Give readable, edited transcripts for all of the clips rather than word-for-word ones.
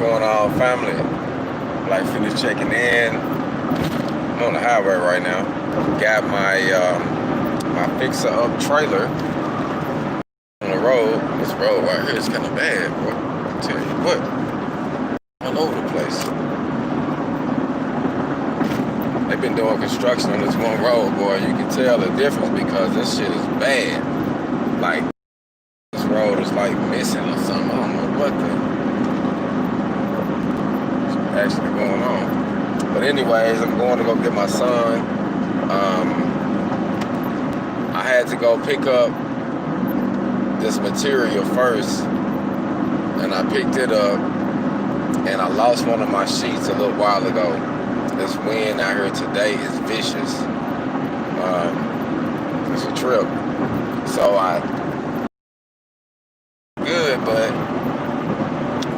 going on, family? Like, finished checking in. I'm on the highway right now. Got my my fixer-up trailer on the road. This road right here is kind of bad, boy. I tell you what, all over the place. They've been doing construction on this one road, boy. You can tell the difference because this shit is bad. Like, this road is like missing or something. I don't know what the actually going on. But anyways, I'm going to go get my son. I had to go pick up this material first, and I picked it up, and I lost one of my sheets a little while ago. This wind out here today is vicious. It's a trip. So good, but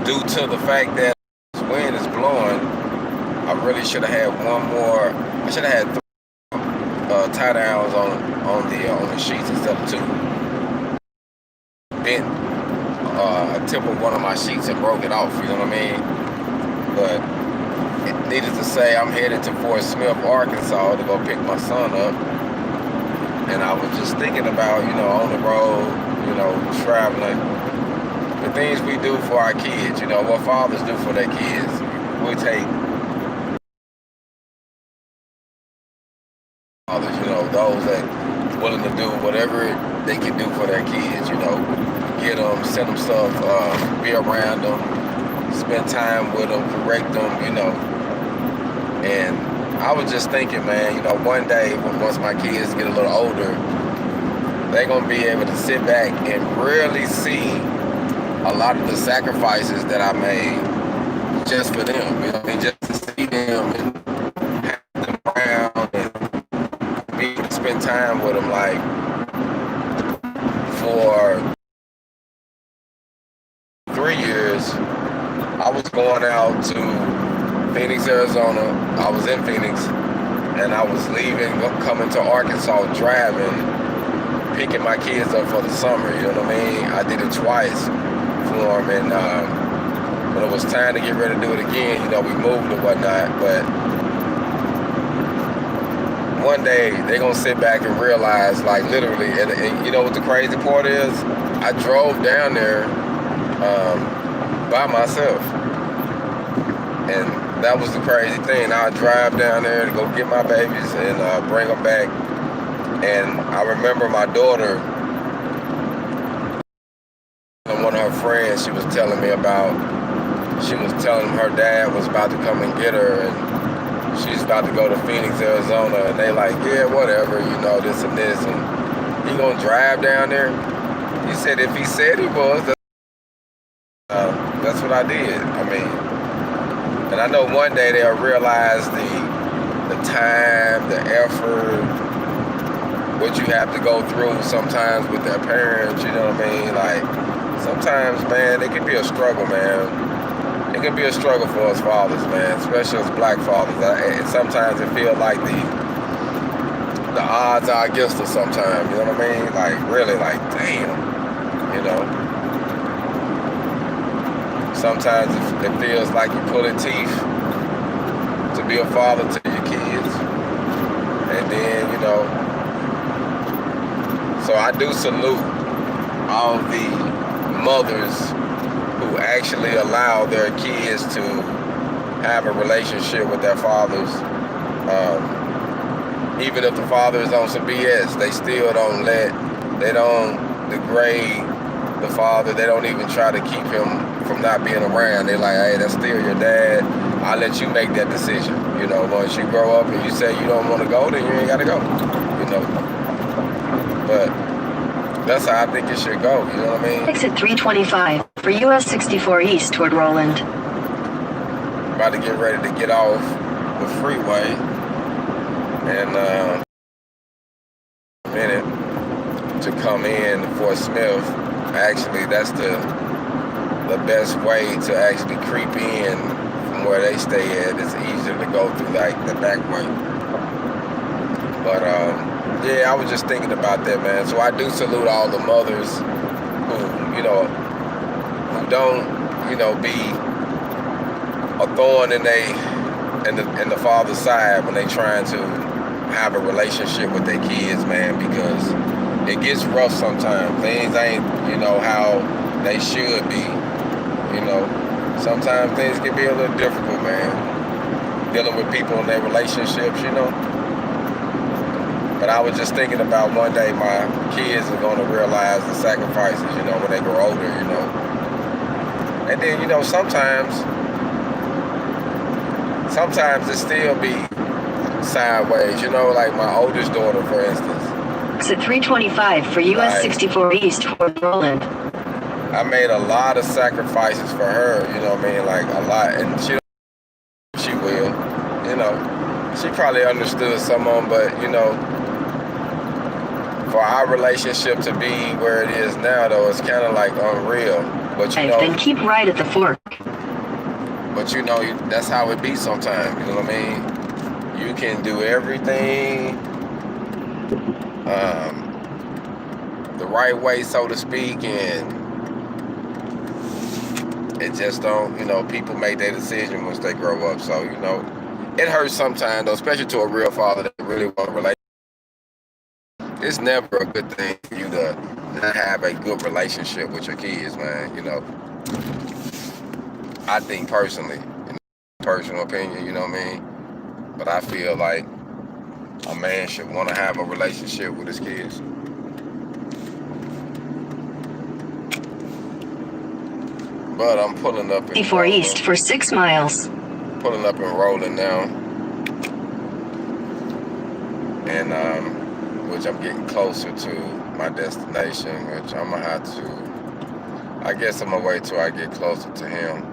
due to the fact that this wind is blowing, I really should have had one more. I should have had 3 tie downs on the sheets instead of 2. Bent a tip of one of my sheets and broke it off. You know what I mean? But needless to say, I'm headed to Fort Smith, Arkansas to go pick my son up. And I was just thinking about, on the road, traveling, the things we do for our kids, what fathers do for their kids. We take fathers, those that willing to do whatever they can do for their kids, get them, send them stuff, be around them, spend time with them, correct them, And I was just thinking, man, one day once my kids get a little older, they're going to be able to sit back and really see a lot of the sacrifices that I made just for them, just to see them and have them around and spend time with them. Like, for 3 years, I was going out to Phoenix, Arizona. I was in Phoenix, and I was leaving, coming to Arkansas, driving, picking my kids up for the summer, you know what I mean? I did it twice for them, and when it was time to get ready to do it again, we moved and whatnot, but one day they're gonna sit back and realize, like, literally, and you know what the crazy part is? I drove down there by myself, and that was the crazy thing. I drive down there to go get my babies and bring them back. And I remember my daughter, one of her friends, she was telling me about, she was telling her dad was about to come and get her, and she's about to go to Phoenix, Arizona, and they like, yeah, whatever, this and this, and he gonna drive down there? He said if he said he was, that's what I did. And I know one day they'll realize the time, the effort, what you have to go through sometimes with their parents, you know what I mean? Like, sometimes, man, it can be a struggle, man. It can be a struggle for us fathers, man, especially as black fathers. Sometimes it feels like the odds are against us sometimes, you know what I mean? Like, really, like, damn, Sometimes it feels like you're pulling teeth to be a father to your kids. And then, so I do salute all the mothers who actually allow their kids to have a relationship with their fathers. Even if the father is on some BS, they still they don't degrade the father. They don't even try to keep him from not being around. They're like, hey, that's still your dad. I'll let you make that decision. Once you grow up and you say you don't want to go, then you ain't got to go. But that's how I think it should go. You know what I mean? Exit 325 for US 64 East toward Roland. About to get ready to get off the freeway, and a minute to come in to Fort Smith. Actually, that's the best way to actually creep in from where they stay at. It's easier to go through like the back way. But yeah, I was just thinking about that, man. So I do salute all the mothers who, who don't, be a thorn in the father's side when they trying to have a relationship with their kids, man, because it gets rough sometimes. Things ain't, how they should be. Sometimes things can be a little difficult, man. Dealing with people in their relationships, But I was just thinking about one day my kids are going to realize the sacrifices, when they grow older, And then, sometimes it still be sideways, like my oldest daughter, for instance. Exit 325 for US 64 East toward Roland. I made a lot of sacrifices for her, like a lot, and she will, she probably understood some of them, but, for our relationship to be where it is now, though, it's kind of like unreal. But then keep right at the fork. But that's how it be sometimes. You know what I mean? You can do everything the right way, so to speak, and it just don't. People make their decision once they grow up. So it hurts sometimes, though, especially to a real father that really want to relate. It's never a good thing for you to not have a good relationship with your kids, man. I think personally, personal opinion, you know what I mean? But I feel like a man should want to have a relationship with his kids. But I'm pulling up in 54 East for 6 miles. Pulling up and rolling now. And which I'm getting closer to my destination, which I'm gonna have to, I guess I'm gonna wait till I get closer to him.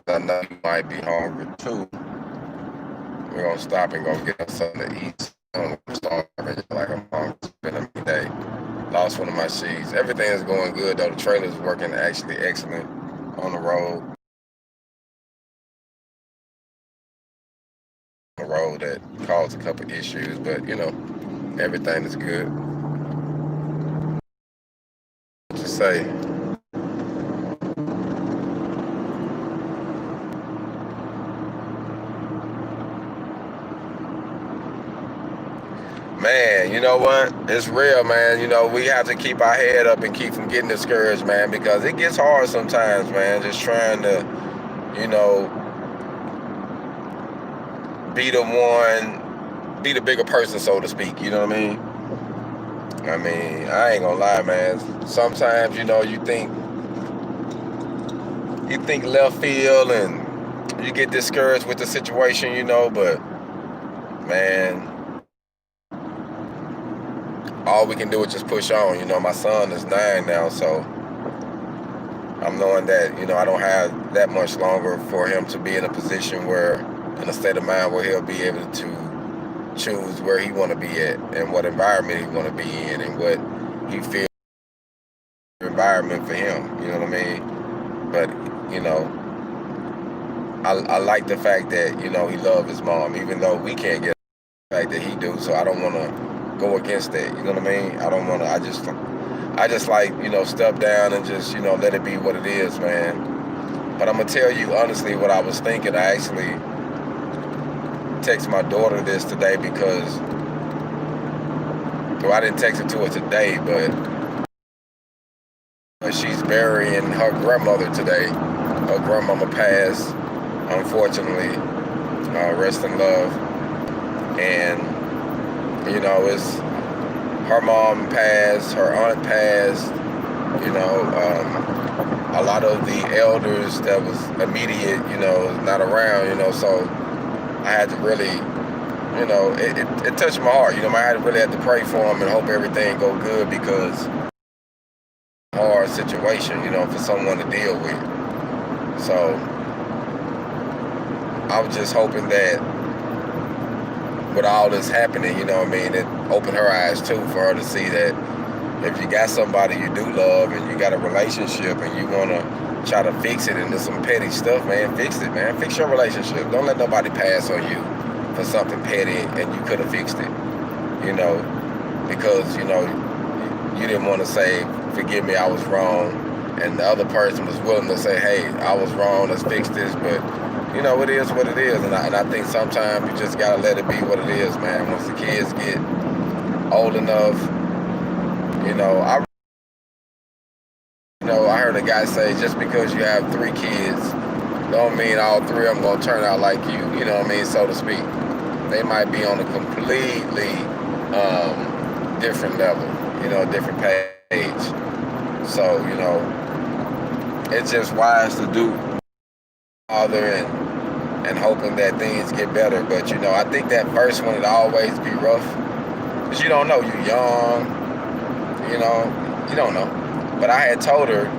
I know he might be hungry too. We're gonna stop and go get us something to eat. I'm starving, like I'm hungry. It's been a day. Lost one of my sheets. Everything is going good though. The trailer is working actually excellent on the road. That caused a couple issues, but everything is good. What to say? Man, you know what? It's real, man. We have to keep our head up and keep from getting discouraged, man, because it gets hard sometimes, man. Just trying to, be the bigger person, so to speak, you know what I mean? I ain't gonna lie, man. Sometimes, you think left field and you get discouraged with the situation, but man, all we can do is just push on. My son is 9 now, so I'm knowing that, I don't have that much longer for him to be in a position where, in a state of mind where he'll be able to choose where he want to be at and what environment he want to be in and what he feels environment for him, you know what I mean? But, I like the fact that, he loves his mom, even though we can't get the fact that he do, so I don't want to go against that, you know what I mean? I don't want to, I just like, step down and just, let it be what it is, man. But I'm going to tell you honestly what I was thinking. I actually text my daughter this today because, well, I didn't text it to her today, but she's burying her grandmother today. Her grandmama passed, unfortunately, rest in love. And, it's her mom passed, her aunt passed, a lot of the elders that was immediate, not around, so I had to really, it touched my heart. I really had to pray for him and hope everything go good because it's a hard situation, for someone to deal with. So I was just hoping that with all this happening, it opened her eyes too for her to see that if you got somebody you do love and you got a relationship and you want to try to fix it into some petty stuff, man, fix it, man. Fix your relationship. Don't let nobody pass on you for something petty and you could have fixed it, because, you didn't want to say, forgive me, I was wrong. and the other person was willing to say, hey, I was wrong, let's fix this. But you know, it is what it is, and I think sometimes you just gotta let it be what it is, man. Once the kids get old enough, you know, I heard a guy say, just because you have 3 kids don't mean all 3 of them gonna turn out like you know what I mean, so to speak. They might be on a completely different level, you know, different page. So, you know, it's just wise to do father and hoping that things get better. But, you know, I think that first one will always be rough. Because you don't know, you're young, you know, you don't know. But I had told her,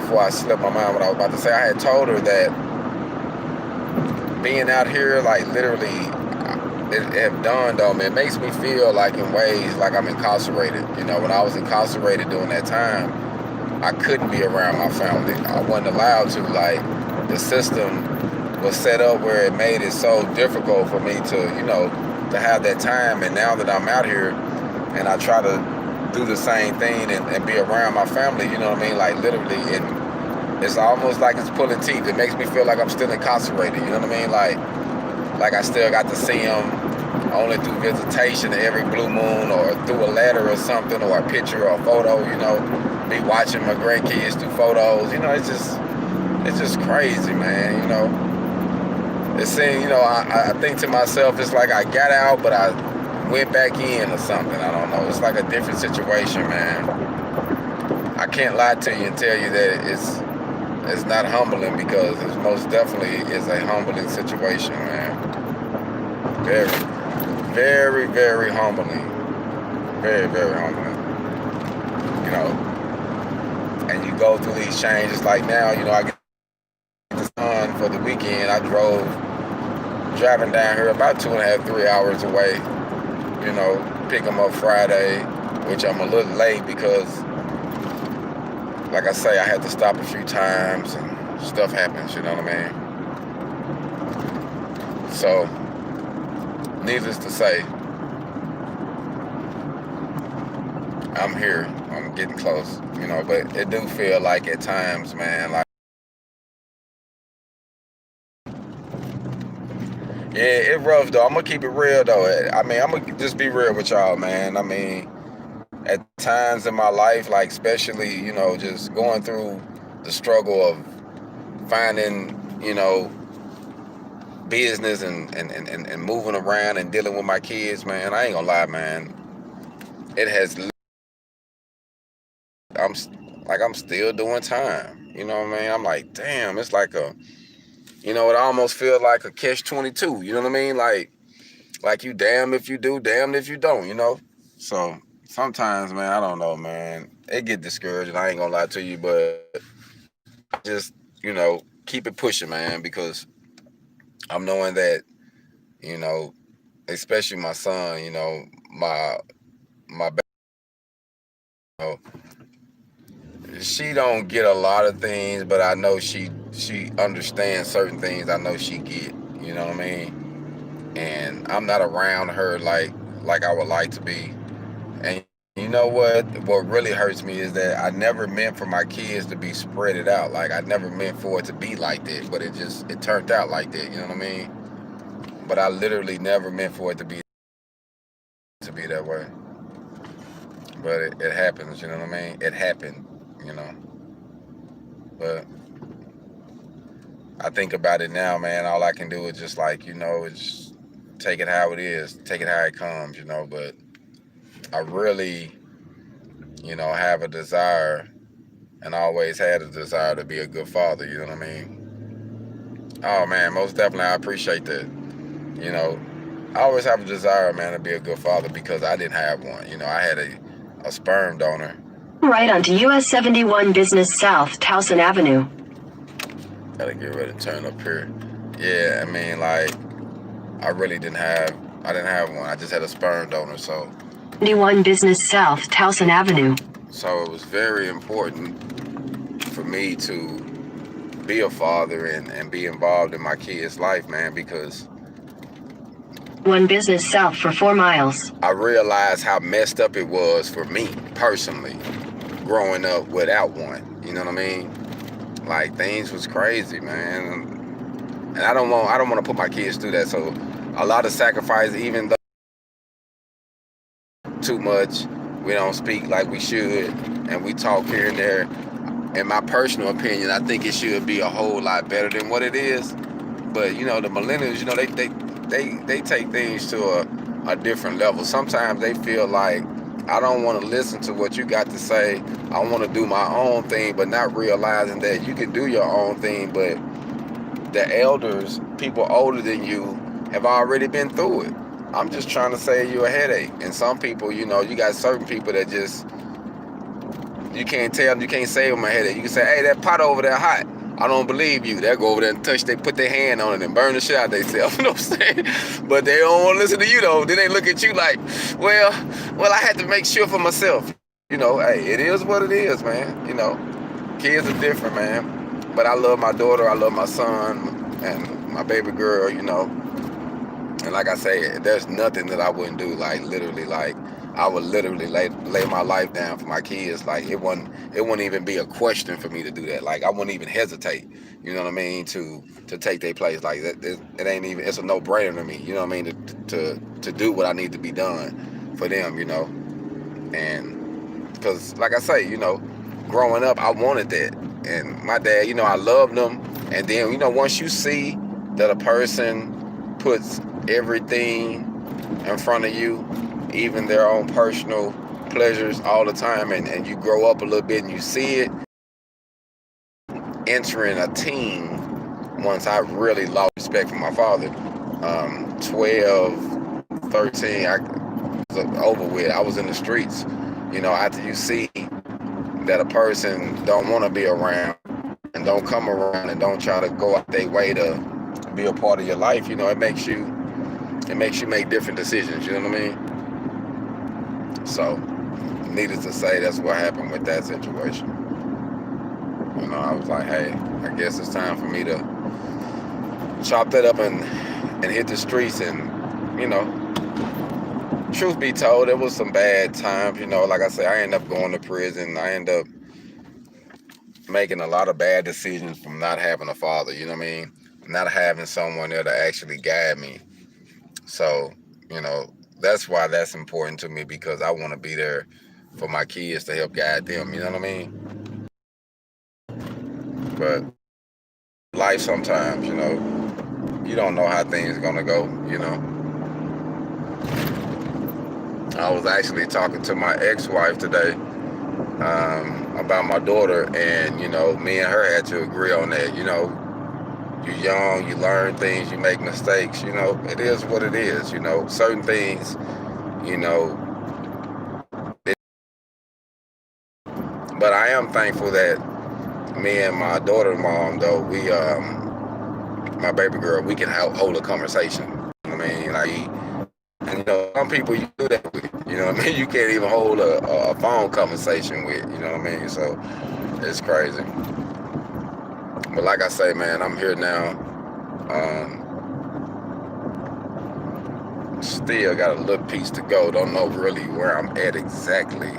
before I slipped my mind what I was about to say, I had told her that being out here, like literally, it dawned on me. It makes me feel like in ways like I'm incarcerated. You know, when I was incarcerated during that time, I couldn't be around my family. I wasn't allowed to. Like, the system was set up where it made it so difficult for me to, you know, to have that time. And now that I'm out here and I try to do the same thing and be around my family, you know what I mean? Like, literally, it's almost like it's pulling teeth. It makes me feel like I'm still incarcerated, you know what I mean? Like I still got to see them only through visitation every blue moon, or through a letter or something, or a picture or a photo, you know, be watching my grandkids through photos, you know. It's just crazy, man, you know. It seems, you know, I think to myself, it's like I got out, but I went back in or something. I don't know. It's like a different situation, man. I can't lie to you and tell you that it's not humbling, because it most definitely is a humbling situation, man. Very, very, very humbling. Very, very humbling. You know, and you go through these changes. Like now, you know, I get the sun for the weekend. I driving down here about 2.5, 3 hours away. You know, pick them up Friday, which I'm a little late because, like I say, I had to stop a few times and stuff happens, you know what I mean? So, needless to say, I'm here. I'm getting close, you know, but it do feel like at times, man, like, yeah, it rough though. I'm gonna keep it real though. I mean, I'm gonna just be real with y'all, man. I mean, at times in my life, like especially, you know, just going through the struggle of finding, you know, business and moving around and dealing with my kids, man, I ain't gonna lie, man. It has, I'm still doing time. You know what I mean? I'm like, damn, it's like you know, it almost feels like a catch-22. You know what I mean? Like you damned if you do, damned if you don't, you know? So sometimes, man, I don't know, man. It get discouraging. I ain't gonna lie to you, but just, you know, keep it pushing, man, because I'm knowing that, you know, especially my son, you know, my you know, she don't get a lot of things, but I know she understands certain things. I know she get, you know what I mean? And I'm not around her like I would like to be. And you know what really hurts me is that I never meant for my kids to be spread it out. Like, I never meant for it to be like that, but it turned out like that, you know what I mean? But I literally never meant for it to be that way. But it happens, you know what I mean? It happened, you know. But I think about it now, man. All I can do is just, like, you know, is take it how it is, take it how it comes, you know. But I really, you know, have a desire, and always had a desire to be a good father, you know what I mean? Oh, man, most definitely, I appreciate that. You know, I always have a desire, man, to be a good father, because I didn't have one. You know, I had a sperm donor. Right onto US 71 Business South, Towson Avenue. Gotta get ready to turn up here. Yeah, I mean, like, I didn't have one. I just had a sperm donor, so. 71 Business South, Towson Avenue. So it was very important for me to be a father and be involved in my kid's life, man, because 1 Business South for 4 miles. I realized how messed up it was for me personally. growing up without one. You know what I mean? Like, things was crazy, man. And I don't want to put my kids through that. So a lot of sacrifice, even though too much, we don't speak like we should, and we talk here and there. In my personal opinion, I think it should be a whole lot better than what it is. But you know, the millennials, you know, they take things to a different level. Sometimes they feel like, I don't want to listen to what you got to say. I want to do my own thing, but not realizing that you can do your own thing, but the elders, people older than you, have already been through it. I'm just trying to save you a headache. And some people, you know, you got certain people that just, you can't tell them, you can't save them a headache. You can say, hey, that pot over there hot. I don't believe you. They'll go over there and put their hand on it and burn the shit out of themselves. You know what I'm saying? But they don't want to listen to you, though. Then they look at you like, well, I had to make sure for myself. You know, hey, it is what it is, man. You know, kids are different, man. But I love my daughter. I love my son and my baby girl, you know. And like I say, there's nothing that I wouldn't do. Like, literally, like, I would literally lay my life down for my kids. Like, it wouldn't even be a question for me to do that. Like, I wouldn't even hesitate, you know what I mean, to take their place. Like, it ain't even, it's a no-brainer to me, you know what I mean, to do what I need to be done for them, you know. And because, like I say, you know, growing up, I wanted that. And my dad, you know, I loved them. And then, you know, once you see that a person puts everything in front of you, even their own personal pleasures all the time, and you grow up a little bit and you see it, entering a teen, once I really lost respect for my father, 12, 13, I was over with. I was in the streets, you know, after you see that a person don't want to be around and don't come around and don't try to go out their way to be a part of your life, you know, it makes you make different decisions, you know what I mean? So, needless to say, that's what happened with that situation. You know, I was like, hey, I guess it's time for me to chop that up and hit the streets. And, you know, truth be told, it was some bad times. You know, like I say, I ended up going to prison. I ended up making a lot of bad decisions from not having a father, you know what I mean? Not having someone there to actually guide me. So, you know, that's why that's important to me, because I want to be there for my kids to help guide them, you know what I mean? But life sometimes, you know, you don't know how things are going to go, you know. I was actually talking to my ex-wife today about my daughter, and, you know, me and her had to agree on that, you know. You're young, you learn things, you make mistakes, you know. It is what it is, you know. Certain things, you know. But I am thankful that me and my daughter mom, though, we, my baby girl, we can hold a conversation. I mean, like, and, you know, some people you do that with, you know what I mean? You can't even hold a phone conversation with, you know what I mean? So, it's crazy. But like I say, man, I'm here now. Still got a little piece to go. Don't know really where I'm at exactly.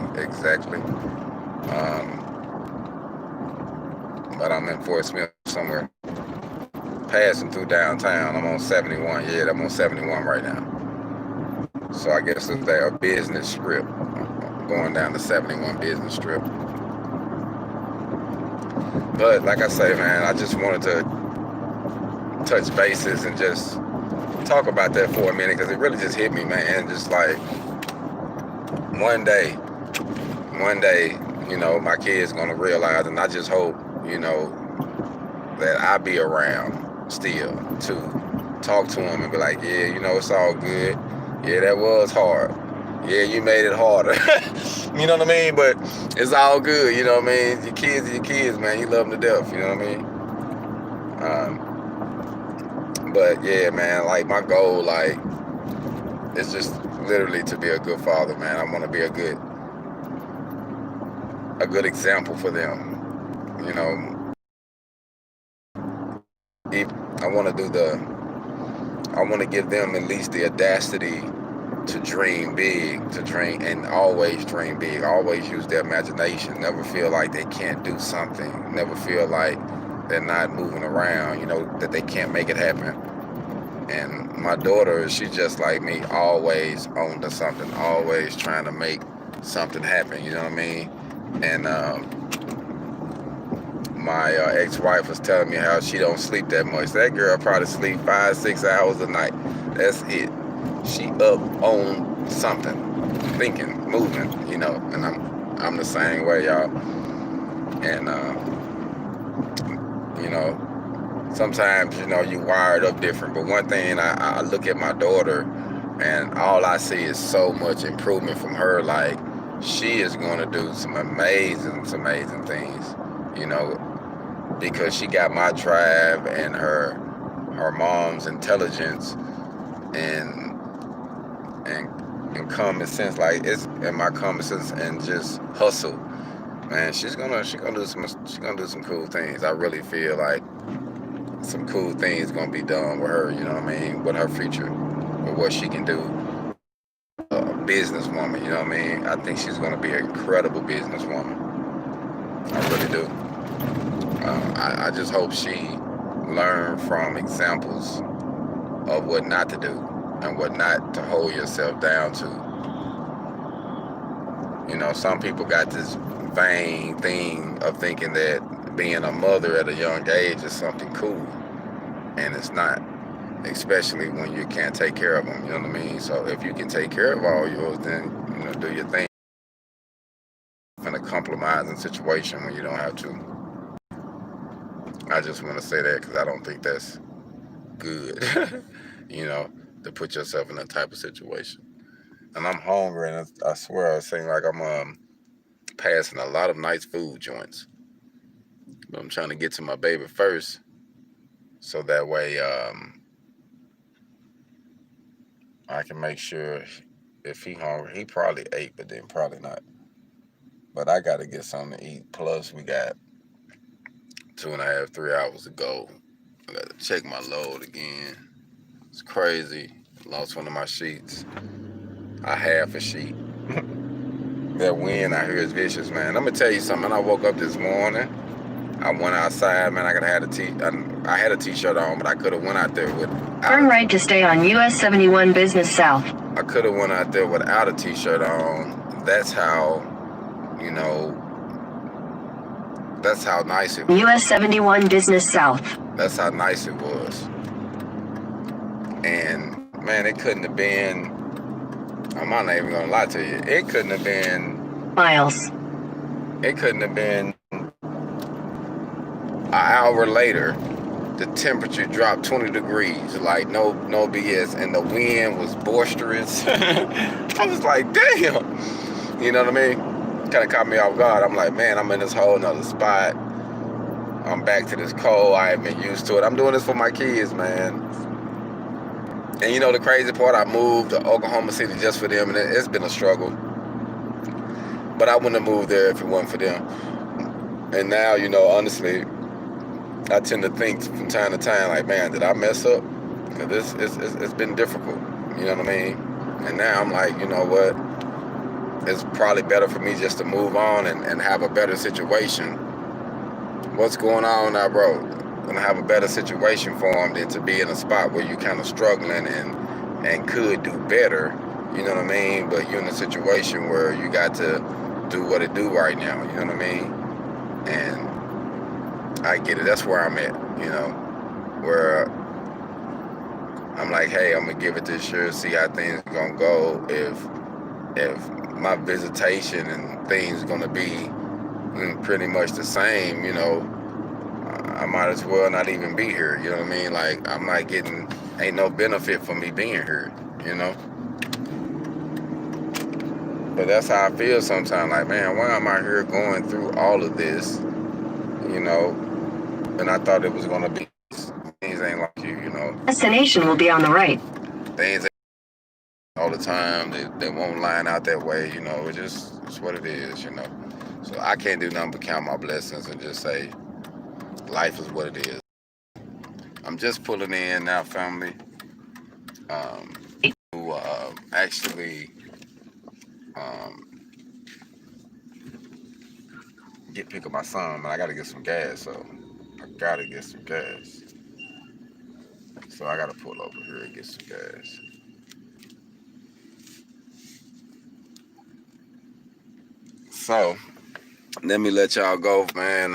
But I'm in Fort Smith somewhere. Passing through downtown. I'm on 71. Yeah, I'm on 71 right now. So I guess it's like a business strip. Going down the 71 business strip. But like I say, man, I just wanted to touch bases and just talk about that for a minute, because it really just hit me, man. Just like one day, you know, my kid's gonna realize, and I just hope, you know, that I be around still to talk to him and be like, yeah, you know, it's all good. Yeah, that was hard. Yeah, you made it harder. You know what I mean? But it's all good, you know what I mean? Your kids are your kids, man. You love them to death, you know what I mean? But yeah, man, like, my goal, like, is just literally to be a good father, man. I want to be a good example for them, you know. I want to give them at least the audacity to dream big, to dream, and always dream big, always use their imagination, never feel like they can't do something, never feel like they're not moving around, you know, that they can't make it happen. And my daughter, she's just like me, always on to something, always trying to make something happen, you know what I mean? And my ex-wife was telling me how she don't sleep that much. That girl probably sleep 5-6 hours a night. That's it. She up on something, thinking, moving, you know, and I'm the same way, y'all. And you know, sometimes, you know, you wired up different, but one thing, I look at my daughter and all I see is so much improvement from her. Like, she is going to do some amazing things, you know, because she got my drive and her mom's intelligence and common sense, like it's in my common sense and just hustle. Man, she's gonna do some cool things. I really feel like some cool things gonna be done with her, you know what I mean, with her future, with what she can do. A businesswoman, you know what I mean? I think she's gonna be an incredible businesswoman. I really do. I just hope she learn from examples of what not to do and what not to hold yourself down to. You know, some people got this vain thing of thinking that being a mother at a young age is something cool, and it's not, especially when you can't take care of them, you know what I mean? So if you can take care of all yours, then, you know, do your thing in a compromising situation when you don't have to. I just want to say that because I don't think that's good, you know, to put yourself in that type of situation. And I'm hungry, and I swear I seem like I'm passing a lot of nice food joints. But I'm trying to get to my baby first, so that way I can make sure if he hungry, he probably ate, but then probably not. But I got to get something to eat. Plus, we got 2.5, 3 hours to go. I got to check my load again. It's crazy. Lost one of my sheets. I half a sheet. That wind out here is vicious, man. I'm gonna tell you something. I woke up this morning. I went outside, man. I had a t-shirt on, but I could have went out there with. Turn right to stay on US 71 Business South. I could have went out there without a t-shirt on. That's how, you know. That's how nice it was. US 71 Business South. That's how nice it was. And man, it couldn't have been. I'm not even gonna lie to you. It couldn't have been. Miles. It couldn't have been an hour later. The temperature dropped 20 degrees, like no BS, and the wind was boisterous. I was like, damn. You know what I mean? Kind of caught me off guard. I'm like, man, I'm in this whole nother spot. I'm back to this cold. I haven't been used to it. I'm doing this for my kids, man. And you know the crazy part, I moved to Oklahoma City just for them, and it's been a struggle. But I wouldn't have moved there if it wasn't for them. And now, you know, honestly, I tend to think from time to time, like, man, did I mess up? Because it's been difficult, you know what I mean? And now I'm like, you know what? It's probably better for me just to move on and have a better situation. What's going on now, bro? And have a better situation for them than to be in a spot where you're kind of struggling and could do better, you know what I mean? But you're in a situation where you got to do what it do right now, you know what I mean? And I get it. That's where I'm at, you know, where I'm like, hey, I'm gonna give it this year, see how things gonna go. If my visitation and things gonna be pretty much the same, you know, I might as well not even be here, you know what I mean? Like, I'm not getting, ain't no benefit for me being here, you know? But that's how I feel sometimes, like, man, why am I here going through all of this, you know? And I thought it was gonna be, things ain't like you know? Destination will be on the right. Things ain't all the time, they won't line out that way, you know? It's what it is, you know? So I can't do nothing but count my blessings and just say, life is what it is. I'm just pulling in now, family. actually pick up my son, but I gotta get some gas, so I gotta get some gas. So I gotta pull over here and get some gas. So let me let y'all go, man.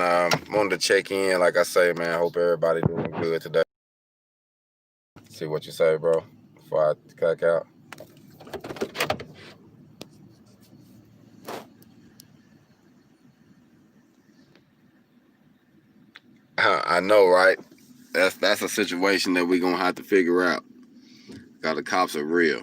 Wanted to check in, like I say, man. Hope everybody doing good today. See what you say, bro, before I cut out. I know, right? That's a situation that we're gonna have to figure out. 'Cause the cops are real.